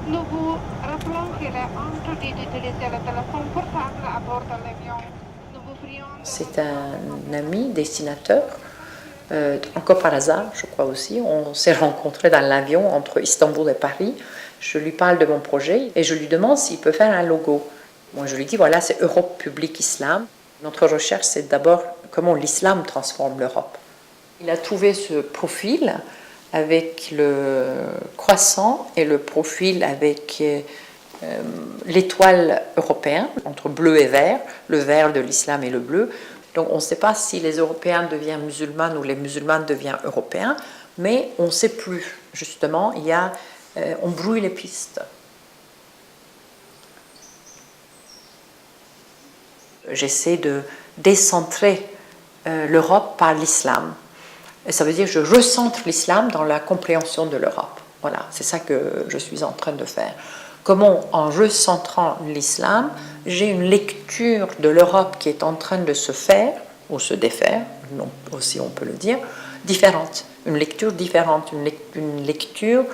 Nous vous rappelons qu'il est interdit d'utiliser le téléphone portable à bord de l'avion. Nous vous prions de C'est un ami dessinateur, encore par hasard, je crois aussi. On s'est rencontrés dans l'avion entre Istanbul et Paris. Je lui parle de mon projet et je lui demande s'il peut faire un logo. Moi, je lui dis, voilà, c'est Europe Publique Islam. Notre recherche, c'est d'abord comment l'islam transforme l'Europe. Il a trouvé ce profil avec le croissant et le profil avec l'étoile européenne, entre bleu et vert, le vert de l'islam et le bleu. Donc on ne sait pas si les Européens deviennent musulmans ou les musulmans deviennent européens, mais on ne sait plus. Justement, on brouille les pistes. J'essaie de décentrer l'Europe par l'islam. Et ça veut dire que je recentre l'islam dans la compréhension de l'Europe. Voilà, c'est ça que je suis en train de faire. Comment, en recentrant l'islam, j'ai une lecture de l'Europe qui est en train de se faire, ou se défaire, aussi on peut le dire, différente. Une lecture différente, une lecture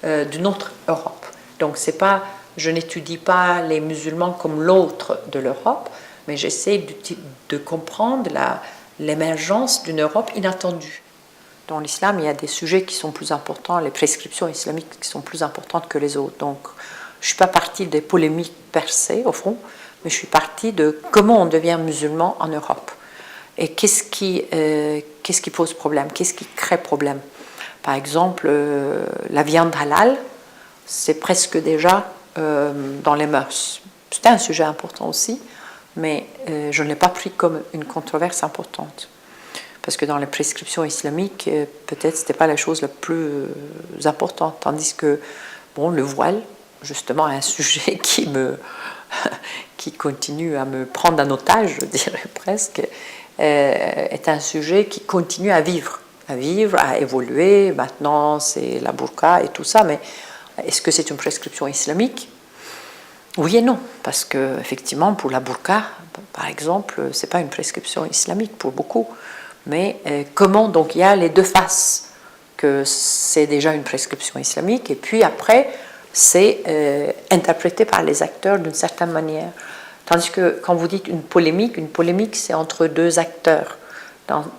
d'une autre Europe. Donc c'est pas, je n'étudie pas les musulmans comme l'autre de l'Europe, mais j'essaie de comprendre l'émergence d'une Europe inattendue. Dans l'islam, il y a des sujets qui sont plus importants, les prescriptions islamiques qui sont plus importantes que les autres. Donc, je ne suis pas partie des polémiques percées, au fond, mais je suis partie de comment on devient musulman en Europe. Et qu'est-ce qui pose problème, qu'est-ce qui crée problème. Par exemple, la viande halal, c'est presque déjà dans les mœurs. C'était un sujet important aussi, mais je ne l'ai pas pris comme une controverse importante. Parce que dans les prescriptions islamiques, peut-être ce n'était pas la chose la plus importante. Tandis que le voile, justement, un sujet qui continue à me prendre en otage, je dirais presque, est un sujet qui continue à vivre, à évoluer. Maintenant, c'est la burqa et tout ça, mais est-ce que c'est une prescription islamique ? Oui et non, parce que effectivement, pour la burqa, par exemple, c'est pas une prescription islamique pour beaucoup. Mais comment, donc il y a les deux faces, que c'est déjà une prescription islamique, et puis après, c'est interprété par les acteurs d'une certaine manière. Tandis que quand vous dites une polémique c'est entre deux acteurs.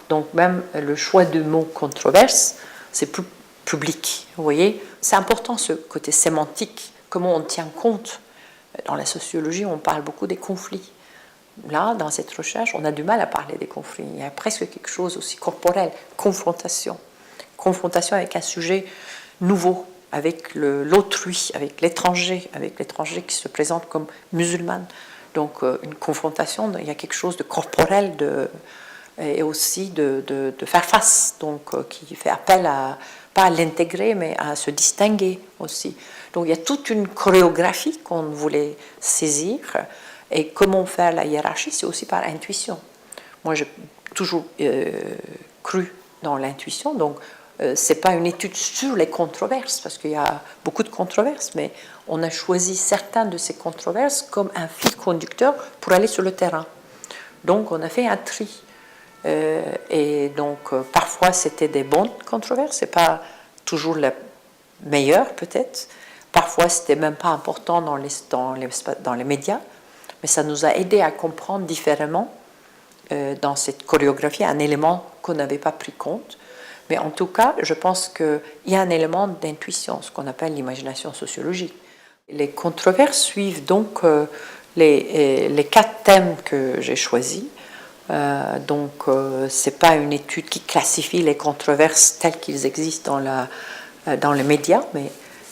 Donc même le choix de mots controverse, c'est plus public, vous voyez. C'est important ce côté sémantique, comment on tient compte. Dans la sociologie, on parle beaucoup des conflits. Là, dans cette recherche, on a du mal à parler des conflits. Il y a presque quelque chose aussi corporel, confrontation. Confrontation avec un sujet nouveau, avec l'autrui, avec l'étranger qui se présente comme musulman. Donc, une confrontation, il y a quelque chose de corporel et aussi de faire face, donc qui fait appel pas à l'intégrer, mais à se distinguer aussi. Donc, il y a toute une chorégraphie qu'on voulait saisir. Et comment faire la hiérarchie, c'est aussi par intuition. Moi, j'ai toujours cru dans l'intuition, donc ce n'est pas une étude sur les controverses, parce qu'il y a beaucoup de controverses, mais on a choisi certaines de ces controverses comme un fil conducteur pour aller sur le terrain. Donc, on a fait un tri. Et donc, parfois, c'était des bonnes controverses, ce n'est pas toujours la meilleure, peut-être. Parfois, ce n'était même pas important dans les médias. Mais ça nous a aidé à comprendre différemment dans cette chorégraphie un élément qu'on n'avait pas pris compte. Mais en tout cas, je pense qu'il y a un élément d'intuition, ce qu'on appelle l'imagination sociologique. Les controverses suivent donc les 4 thèmes que j'ai choisis. Donc, ce n'est pas une étude qui classifie les controverses telles qu'ils existent dans les médias, mais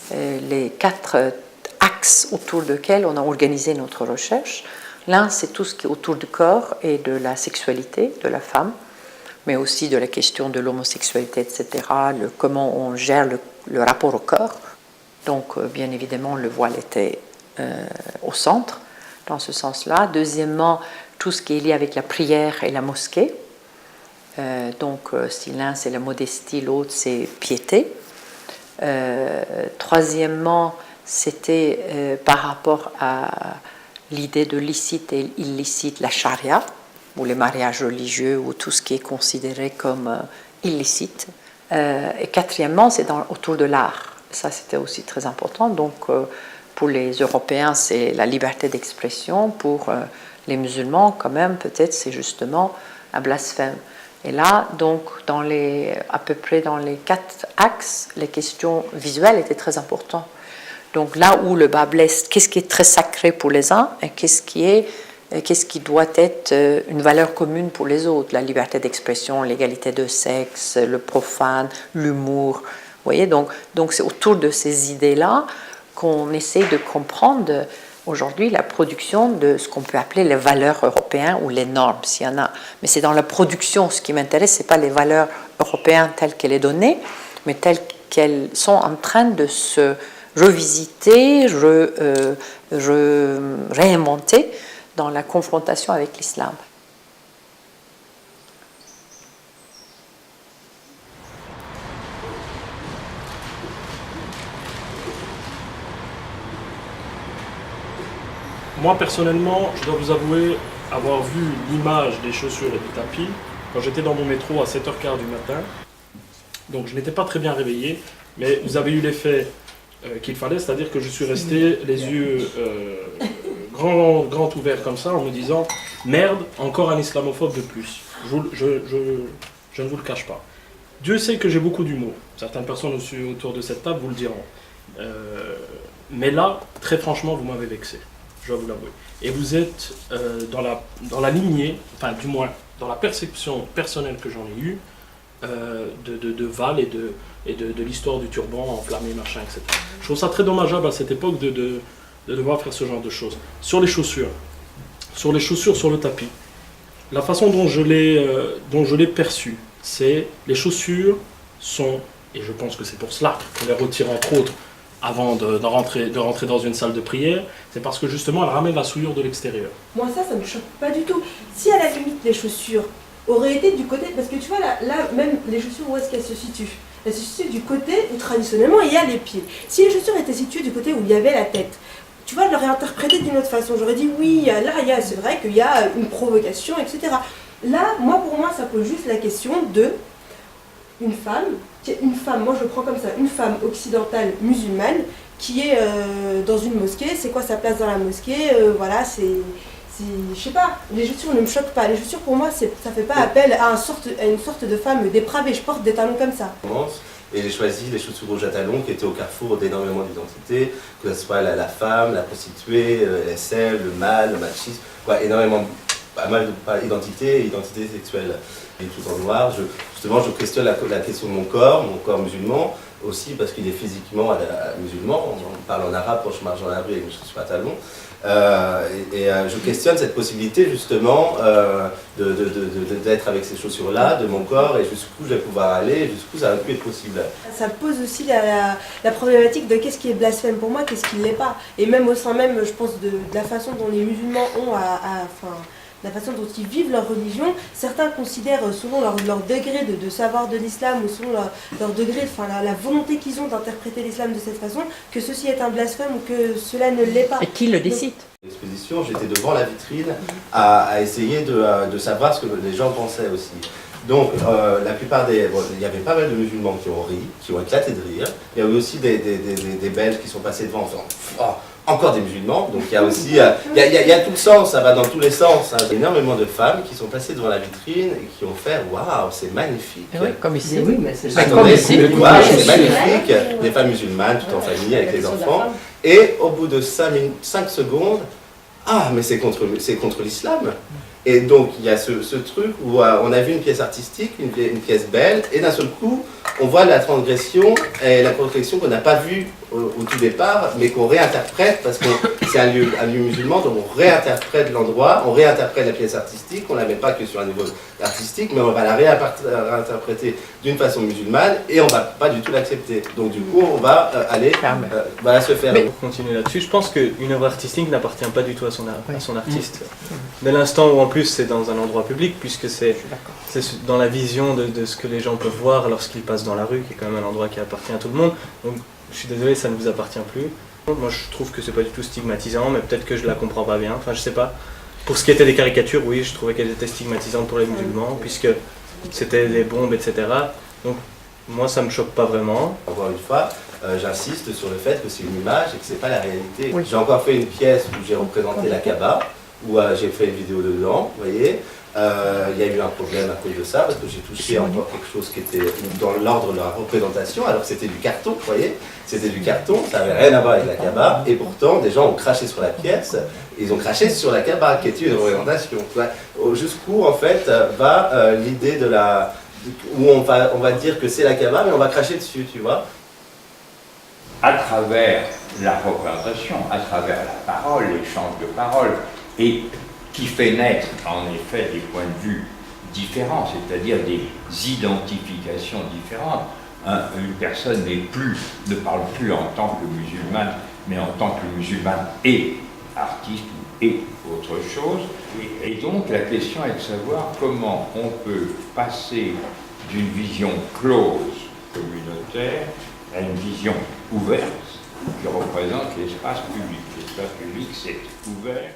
les 4 axes autour desquels on a organisé notre recherche. L'un, c'est tout ce qui est autour du corps et de la sexualité de la femme, mais aussi de la question de l'homosexualité, etc., comment on gère le rapport au corps. Donc, bien évidemment, le voile était au centre, dans ce sens-là. Deuxièmement, tout ce qui est lié avec la prière et la mosquée. Donc, si l'un, c'est la modestie, l'autre, c'est piété. Troisièmement, c'était par rapport à l'idée de licite et illicite, la charia, ou les mariages religieux, ou tout ce qui est considéré comme illicite. Et quatrièmement, c'est autour de l'art. Ça, c'était aussi très important. Donc, pour les Européens, c'est la liberté d'expression. Pour les musulmans, quand même, peut-être, c'est justement un blasphème. Et là, donc, à peu près dans les 4 axes, les questions visuelles étaient très importantes. Donc là où le bas blesse, qu'est-ce qui est très sacré pour les uns et qu'est-ce qui doit être une valeur commune pour les autres, la liberté d'expression, l'égalité de sexe, le profane, l'humour. Vous voyez, donc c'est autour de ces idées-là qu'on essaie de comprendre aujourd'hui la production de ce qu'on peut appeler les valeurs européennes ou les normes, s'il y en a. Mais c'est dans la production, ce qui m'intéresse, ce n'est pas les valeurs européennes telles qu'elles sont données, mais telles qu'elles sont en train de se revisiter, réinventer dans la confrontation avec l'islam. Moi, personnellement, je dois vous avouer avoir vu l'image des chaussures et du tapis quand j'étais dans mon métro à 7h15 du matin. Donc, je n'étais pas très bien réveillé, mais vous avez eu l'effet qu'il fallait, c'est-à-dire que je suis resté les yeux grands ouverts comme ça en me disant « Merde, encore un islamophobe de plus ». Je ne vous le cache pas. Dieu sait que j'ai beaucoup d'humour. Certaines personnes aussi autour de cette table vous le diront. Mais là, très franchement, vous m'avez vexé. Je dois vous l'avouer. Et vous êtes dans la lignée, enfin du moins dans la perception personnelle que j'en ai eue de Val et de l'histoire du turban enflammé, machin, etc. Je trouve ça très dommageable à cette époque de devoir faire ce genre de choses. Sur les chaussures, sur le tapis, la façon dont je l'ai perçu, c'est les chaussures sont, et je pense que c'est pour cela qu'on les retire entre autres avant de rentrer dans une salle de prière, c'est parce que justement elle ramène la souillure de l'extérieur. Moi ça me choque pas du tout. Si à la limite les chaussures auraient été du côté, parce que tu vois là même les chaussures, où est-ce qu'elles se situent? Elles se situent du côté où traditionnellement il y a les pieds. Si les chaussures étaient situées du côté où il y avait la tête, tu vois, je l'aurais interprété d'une autre façon. J'aurais dit oui, là c'est vrai qu'il y a une provocation, etc. Là, pour moi ça pose juste la question de une femme, moi je le prends comme ça, une femme occidentale musulmane qui est dans une mosquée. C'est quoi sa place dans la mosquée? Voilà, je sais pas, les chaussures ne me choquent pas. Les chaussures pour moi, ça fait pas appel à une sorte de femme dépravée. Je porte des talons comme ça. Et j'ai choisi les chaussures rouges à talons qui étaient au carrefour d'énormément d'identités, que ce soit la femme, la prostituée, l'SL, le mâle, le machisme, énormément, pas mal d'identités et identités sexuelles. Et tout en noir, justement je questionne la question de mon corps musulman, aussi parce qu'il est physiquement musulman, on parle en arabe quand je marche dans la rue avec mes chaussures à talons. Je questionne cette possibilité justement d'être avec ces chaussures-là, de mon corps, et jusqu'où je vais pouvoir aller, et jusqu'où ça va plus être possible. Ça pose aussi la problématique de qu'est-ce qui est blasphème pour moi, qu'est-ce qui ne l'est pas. Et même au sein même, je pense, de la façon dont les musulmans ont la façon dont ils vivent leur religion, certains considèrent selon leur degré de savoir de l'islam ou selon leur degré, la volonté qu'ils ont d'interpréter l'islam de cette façon, que ceci est un blasphème ou que cela ne l'est pas. Et qui le décide? L'exposition, j'étais devant la vitrine à essayer de savoir ce que les gens pensaient aussi. Donc, la plupart il y avait pas mal de musulmans qui ont ri, qui ont éclaté de rire. Il y a eu aussi des Belges qui sont passés devant en faisant encore des musulmans. Donc, il y a aussi, il y a tout le sens, ça va dans tous les sens. Hein. Il y a énormément de femmes qui sont passées devant la vitrine et qui ont fait waouh, c'est magnifique. Oui, comme ici. Oui, mais c'est comme ici. Waouh, c'est magnifique. Des femmes musulmanes, tout en famille, avec les enfants. Et au bout de 5 secondes, ah, mais c'est contre l'islam. Et donc il y a ce truc où on a vu une pièce artistique, une pièce belle, et d'un seul coup, on voit la transgression et la transgression qu'on n'a pas vue au tout départ, mais qu'on réinterprète, parce que c'est un lieu musulman, donc on réinterprète l'endroit, on réinterprète la pièce artistique, on ne la met pas que sur un niveau artistique, mais on va la réinterpréter d'une façon musulmane, et on ne va pas du tout l'accepter. Donc du coup, on va se faire... Pour continuer là-dessus, je pense qu'une œuvre artistique n'appartient pas du tout à son artiste. Dès l'instant où en plus c'est dans un endroit public, puisque c'est dans la vision de ce que les gens peuvent voir lorsqu'ils passent dans la rue, qui est quand même un endroit qui appartient à tout le monde. Donc je suis désolé, ça ne vous appartient plus. Moi je trouve que c'est pas du tout stigmatisant, mais peut-être que je la comprends pas bien, enfin je sais pas. Pour ce qui était des caricatures, oui, je trouvais qu'elles étaient stigmatisantes pour les musulmans, puisque c'était des bombes, etc. Donc moi ça me choque pas vraiment. Encore une fois, j'insiste sur le fait que c'est une image et que c'est pas la réalité. Oui. J'ai encore fait une pièce où j'ai représenté la Kaaba, où j'ai fait une vidéo dedans, vous voyez. Il y a eu un problème à cause de ça, parce que j'ai touché encore quelque chose qui était dans l'ordre de la représentation, alors que c'était du carton, vous voyez. C'était du carton, ça n'avait rien à voir avec la Kaaba, et pourtant des gens ont craché sur la pièce, ils ont craché sur la Kaaba, qui était une représentation. Jusqu'où en fait va l'idée de la... où on va dire que c'est la Kaaba, mais on va cracher dessus, tu vois. À travers la représentation, à travers la parole, l'échange de paroles, et qui fait naître en effet des points de vue différents, c'est-à-dire des identifications différentes. Une personne ne parle plus en tant que musulmane, mais en tant que musulmane et artiste et autre chose. Et donc la question est de savoir comment on peut passer d'une vision close communautaire à une vision ouverte qui représente l'espace public. L'espace public, c'est ouvert.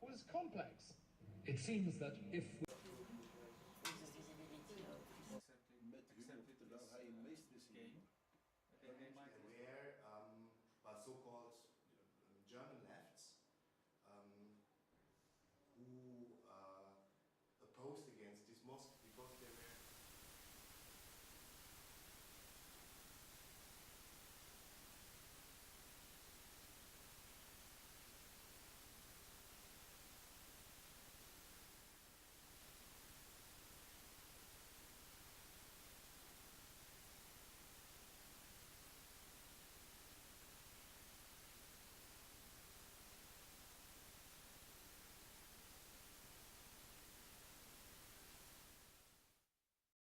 Was complex. It seems that if